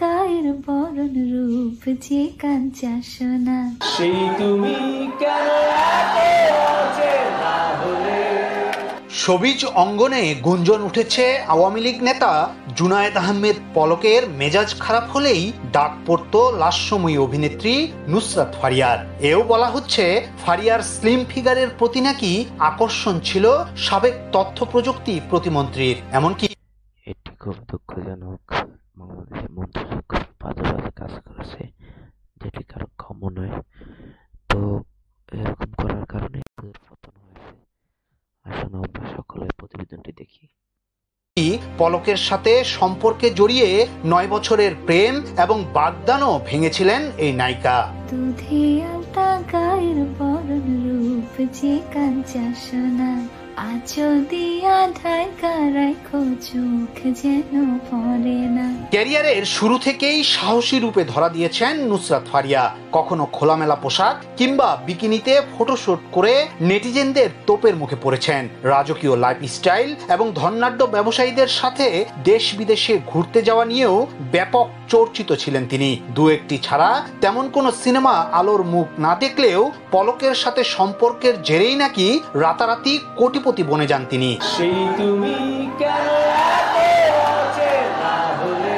গায়ের বরণ রূপ যে কাঞ্চা সোনা, সেই তুমি কেন অচেনা হলে। শোবিজ অঙ্গনে গুঞ্জন উঠেছে আওয়ামী লীগ নেতা জুনায়েদ আহমেদ পলকের মেজাজ খারাপ হলেই ডাক পড়ত লাস্যময়ী অভিনেত্রী নুসরাত ফারিয়ার। এও বলা হচ্ছে ফারিয়ার স্লিম ফিগারের প্রতি নাকি আকর্ষণ ছিল সাবেক তথ্য প্রযুক্তি প্রতিমন্ত্রীর। এমনকি এটি খুব দুঃখজনক, বাংলাদেশের মন্ত্রীরা খুব বাজে বাজে কাজ করেছে, যেটি কারো কাম্য নয়। তো এরকম করার কারণে পতন হয়েছে। আসুন আমরা সকলে প্রতিবেদনটি দেখি। পলকের সাথে সম্পর্কে জড়িয়ে 9 বছরের প্রেম এবং বাগদানও ভেঙেছিলেন এই নায়িকা। দুধে আলতা গায়ের বরণ রূপ যে কাঞ্চা সোনা, আঁচল দিয়া ঢাকা রাখো চোখ যেন পড়ে না। ক্যারিয়ারের শুরু থেকেই সাহসী রূপে ধরা দিয়েছেন নুসরাত ফারিয়া। কখনো খোলামেলা পোশাক কিংবা বিকিনিতে ফটোশুট করে নেটিজেনদের তোপের মুখে পড়েছেন। রাজকীয় লাইফস্টাইল এবং ধনাঢ্য ব্যবসায়ীদের সাথে দেশ বিদেশে ঘুরতে যাওয়া নিয়েও ব্যাপক চর্চিত ছিলেন তিনি। দু একটি ছাড়া তেমন কোনো সিনেমা আলোর মুখ না দেখলেও পলকের সাথে সম্পর্কের জেরেই নাকি রাতারাতি কোটিপতি বনে যান তিনি। সেই তুমি কেন অচেনা হলে।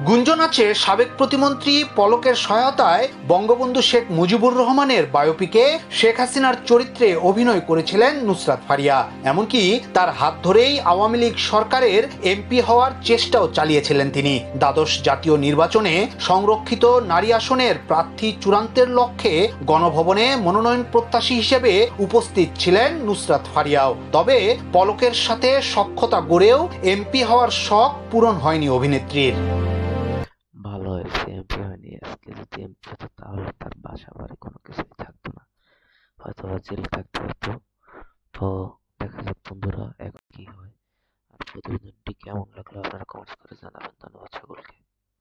গুঞ্জন আছে সাবেক প্রতিমন্ত্রী পলকের সহায়তায় বঙ্গবন্ধু শেখ মুজিবুর রহমানের বায়োপিকে শেখ হাসিনার চরিত্রে অভিনয় করেছিলেন নুসরাত ফারিয়া। এমনকি তার হাত ধরেই আওয়ামী লীগ সরকারের এমপি হওয়ার চেষ্টাও চালিয়েছিলেন তিনি। দ্বাদশ জাতীয় নির্বাচনে সংরক্ষিত নারী আসনের প্রার্থী চূড়ান্তের লক্ষ্যে গণভবনে মনোনয়ন প্রত্যাশী হিসেবে উপস্থিত ছিলেন নুসরাত ফারিয়াও। তবে পলকের সাথে সখ্যতা গড়েও এমপি হওয়ার শখ পূরণ হয়নি অভিনেত্রীর। ভালো হয়েছে এমপি হয়নি। আজকে যদি এমপি হতো তাহলে তার বাসা বাড়ি কোনো কিছুই থাকতো না, হয়তো জেলে থাকতে হতো। তো দেখা যাক বন্ধুরা এখন কি হয়। আর প্রতিবেদনটি কেমন লাগলো আপনারা কমেন্টস করে জানাবেন। ধন্যবাদ সকলকে।